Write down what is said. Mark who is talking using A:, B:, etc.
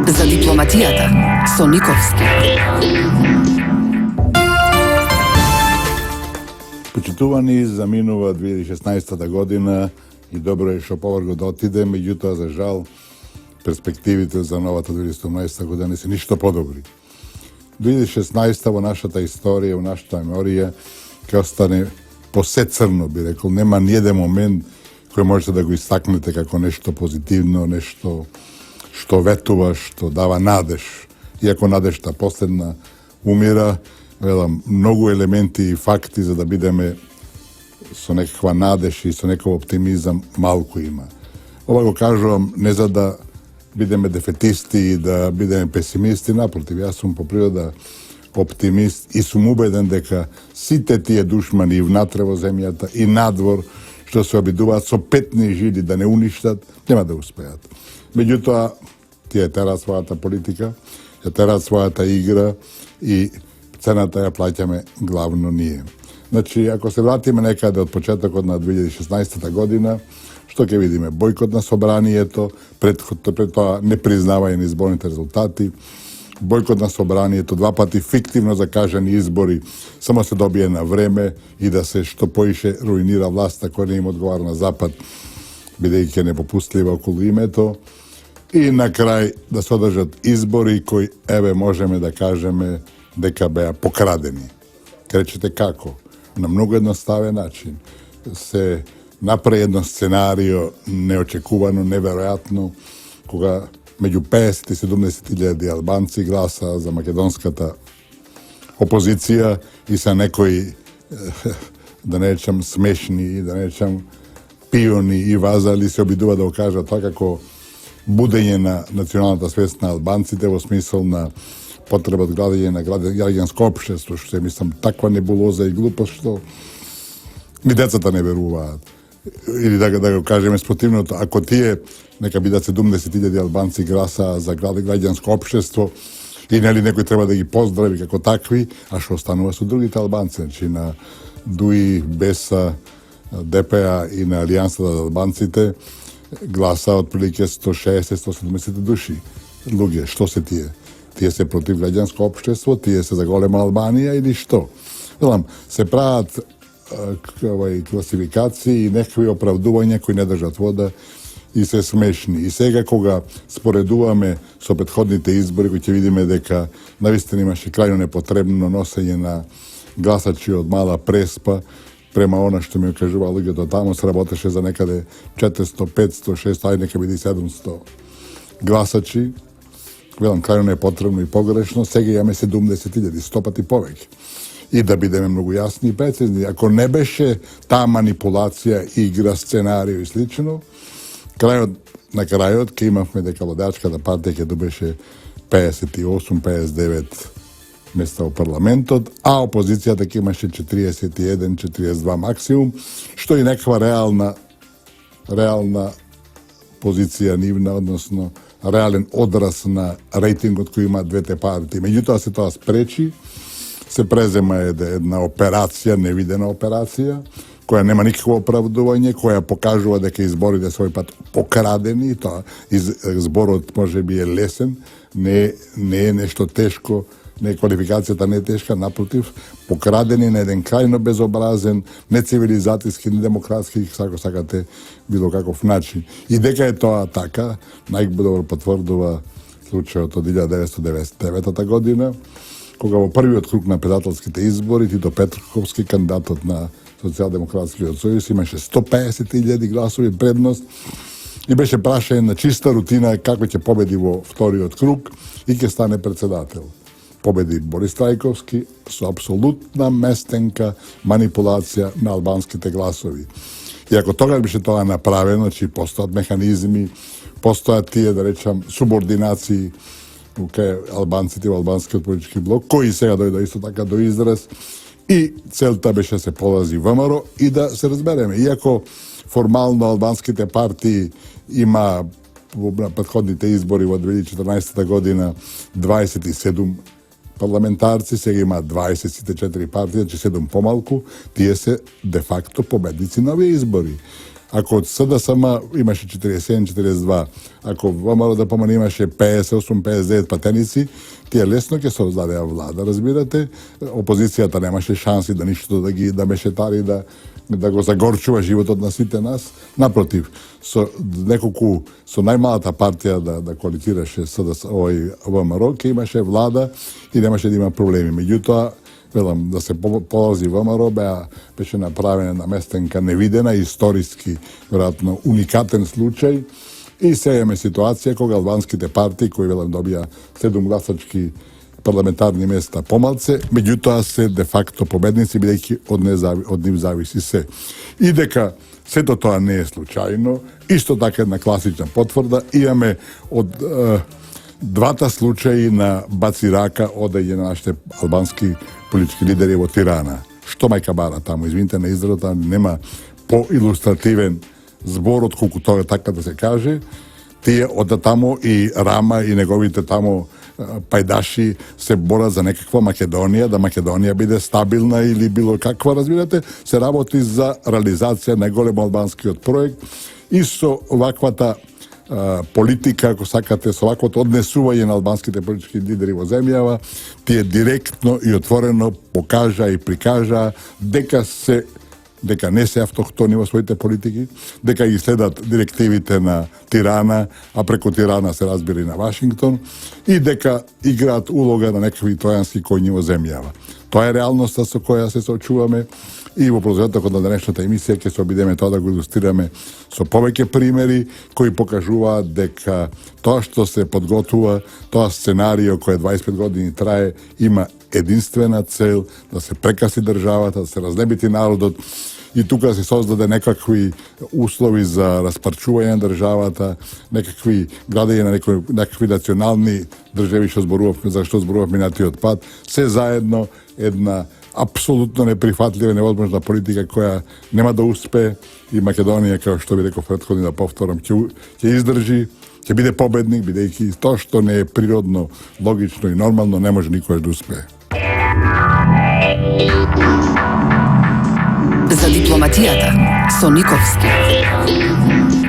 A: За дипломатијата со Никовски.
B: Почитувани, заминува 2016 година и добро е што поврго да отиде, меѓутоа за жал перспективите за новата 2017 година не се ништо подобри. 2016 во нашата историја, во нашата меморија ќе остане посецрно, би рекол, нема ниеден момент кој можете да го истакнете како нешто позитивно, нешто што ветува, што дава надеж. Иако надежта последна умира, велам, многу елементи и факти за да бидеме со некаква надеж и со некој оптимизам малку има. Ова го кажувам не за да бидеме дефетисти и да бидеме песимисти, напротив, јас сум по природа оптимист и сум убеден дека сите тие душмани и внатре во земјата и надвор што се обидуваат со петни жили да не уништат, нема да успеат. Меѓутоа, тие терат својата политика, ја терат својата игра и цената ја плаќаме главно ние. Значи, ако се вратиме некаде од почетокот на 2016 година, што ќе видиме? Бојкот на собранието, пред тоа непризнавање на изборните резултати, бојкот на собранието, два пати фиктивно закажани избори, само се добие на време и да се што поише руинира власта која не им одговара на Запад, бидејќи е непопустлива околу името, и на крај да се одржат избори кои, еве, можеме да кажеме дека беа покрадени. Кречете како? На многу едноставен начин. Се направи едно сценарио неочекувано, неверојатно, кога меѓу 50 и 70 илјади албанци гласа за македонската опозиција и са некои, да не речам смешни, да не речам пиони и вазали се обидува да го кажат тоа како будење на националната свест на албанците во смисол на потреба од градење на граѓанско општество, што е, мислам, таква небулоза и глупост, што ни децата не веруваат. Или да го кажеме спротивното, ако тие, нека бидат 70.000 албанци гласа за граѓанско општество и нели некој треба да ги поздрави како такви, а што останува со другите албанци, значи на ДУИ, БЕСА, ДПА и на Алијансата за албанците гласа отприлике 160-170 души. Луѓе, што се тие? Тие се против граѓанско општество, тие се за голема Албанија или што? Велам, се прават класификации и некакви оправдувања кои не држат вода и се смешни. И сега кога споредуваме со претходните избори, кои ќе видиме дека навистина имаше крајно непотребно носење на гласачи од мала Преспа, према она што ми кажува луѓето таму, се работеше за некаде 400, 500, 600, ајде нека биде 700 гласачи. Велам, крајно непотребно и погрешно, сега имаме 70.000, 100 пати повеќе. И да бидеме многу јасни и прецизни, ако не беше таа манипулација, игра, сценарио и слично, на крајот ќе имавме дека владеачката партија ќе добеше 58-59 места во парламентот, а опозицијата ќе имаше 41-42 максимум, што е некаква реална позиција нивна, односно реален одраз на рейтингот кој има двете партии. Меѓутоа се тоа спречи, се презема една операција, невидена операција, која нема никакво оправдување, која покажува дека изборите свој пат покрадени, тоа зборот може би е лесен, не е нешто тешко, квалификацијата не е тешка, напротив, покрадени на еден крајно безобразен, нецивилизатиски, недемократски, ако сакате, било каков начин. И дека е тоа така, најдобро потврдува случајот од 1999 година, кога во првиот круг на председателските избори Тито Петровски, кандидатот на Социјалдемократскиот сојуз, имаше 150.000 гласови предност и беше прашаен на чиста рутина како ќе победи во вториот круг и ќе стане председател. Победи Борис Трајковски со апсолутна местенка манипулација на албанските гласови. И ако тогаш беше тоа направено, че постојат механизми, постојат тие, да речам, субординации кај албанците во албанскиот политички блок, кои сега дојде исто така до израз, и целта беше се полази ВМРО и да се разбереме. Иако формално албанските партии има на предходните избори во 2014 година 27 парламентарци, сега има 24 партии, значи 7 помалку, тие се де факто победници на овие избори. Ако од СДСМ имаше 47-42, ако ВМРО ДПМН имаше 58-59 патеници, тие лесно ќе создадеа влада, разбирате. Опозицијата немаше шанси да ништо да ги да мешетари, да го загорчува животот на сите нас. Напротив, со најмалата партија да коалицираше СДС, ВМРО, ќе имаше влада и немаше да има проблеми. Меѓутоа, велам, да се полози ВМРО беше направена наместенка невидена, историски, веројатно уникатен случај. И сега имаме ситуација кога албанските партии, кои велам добија 7 гласачки парламентарни места помалце, меѓутоа се де факто победници, бидејќи од нив зависи се. И дека сето тоа не е случајно, исто така една класична потврда, имаме од двата случаи на баци рака одење на нашите албански политички лидери во Тирана. Што мајка бара таму, извинете на изразот, нема по-илустративен збор од колку тоа така да се каже. Тие од таму и Рама и неговите таму пајдаши се борат за некаква Македонија, да Македонија биде стабилна или било каква, разбирате, се работи за реализација на голем албанскиот проект и со ваквата политика, ако сакате, со ваквото однесување на албанските политички лидери во земјава, тие директно и отворено покажа и прикажа дека не се автохтони во своите политики, дека ги следат директивите на Тирана, а преку Тирана се разбира и на Вашингтон, и дека играат улога на некакви тројански коњи во земјава. Тоа е реалноста со која се соочуваме и во продолжетокот на денешната емисија ќе се обидеме тоа да го илустрираме со повеќе примери кои покажуваат дека тоа што се подготвува, тоа сценарио кој 25 години трае, има единствена цел да се прекаси државата, да се разнебити народот и тука се создаде некакви услови за распарчување на државата, некакви градење на некакви национални држави за што зборував минатиот пат, се заедно една апсолутно неприфатлива, невозможна политика која нема да успее и Македонија, како што ви реков претходно да повторам, ќе издржи, ќе биде победник, бидејќи тоа што не е природно, логично и нормално не може никош да успее.
A: За дипломатијата со Никовски.